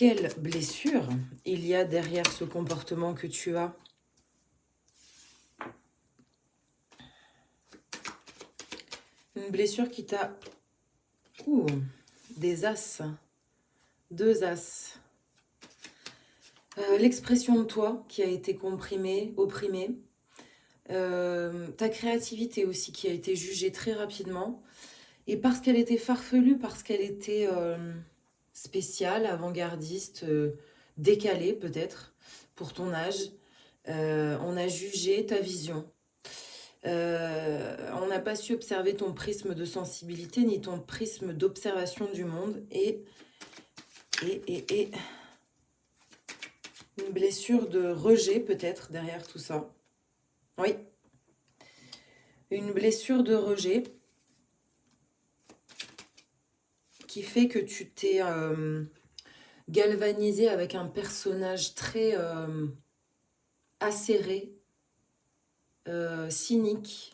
Quelle blessure il y a derrière ce comportement que tu as? Une blessure qui t'a... Ouh, des as, deux as. L'expression de toi qui a été comprimée, opprimée. Ta créativité aussi qui a été jugée très rapidement. Et parce qu'elle était farfelue, parce qu'elle était spéciale, avant-gardiste, décalée peut-être pour ton âge, on a jugé ta vision. On n'a pas su observer ton prisme de sensibilité ni ton prisme d'observation du monde et une blessure de rejet peut-être derrière tout ça. Oui, une blessure de rejet qui fait que tu t'es galvanisé avec un personnage très acéré, cynique.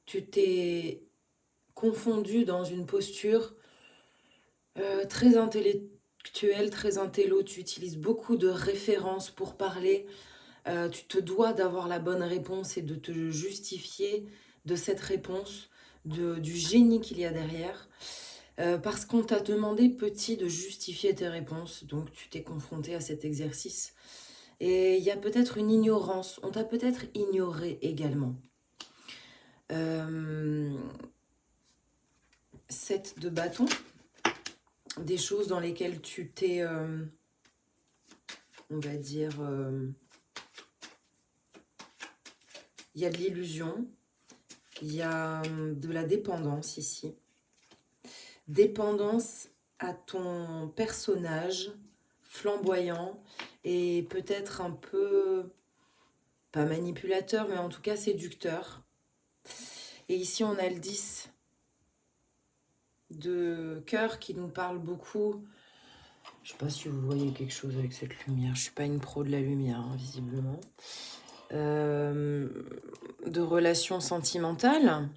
Tu t'es confondu dans une posture très intellectuelle, très intello. Tu utilises beaucoup de références pour parler. Tu te dois d'avoir la bonne réponse et de te justifier de cette réponse, du génie qu'il y a derrière. Parce qu'on t'a demandé, petit, de justifier tes réponses. Donc, tu t'es confronté à cet exercice. Et il y a peut-être une ignorance. On t'a peut-être ignoré également. 7 de bâton. Des choses dans lesquelles tu t'es, on va dire... il y a de l'illusion. Il y a de la dépendance ici. Dépendance à ton personnage flamboyant et peut-être un peu, pas manipulateur, mais en tout cas séducteur. Et ici, on a le 10 de cœur qui nous parle beaucoup. Je ne sais pas si vous voyez quelque chose avec cette lumière. Je ne suis pas une pro de la lumière, hein, visiblement. De relations sentimentales.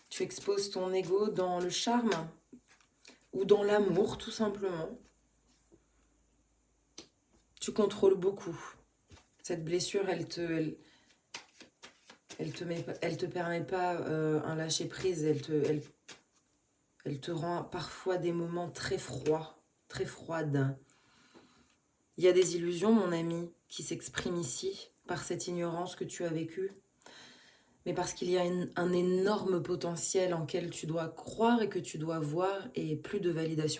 Tu exposes ton ego dans le charme ou dans l'amour, tout simplement. Tu contrôles beaucoup. Cette blessure, elle te permet pas un lâcher prise. Elle te rend parfois des moments très froids, très froides. Il y a des illusions, mon ami, qui s'expriment ici par cette ignorance que tu as vécue. Mais parce qu'il y a un énorme potentiel en quel tu dois croire et que tu dois voir et plus de validation.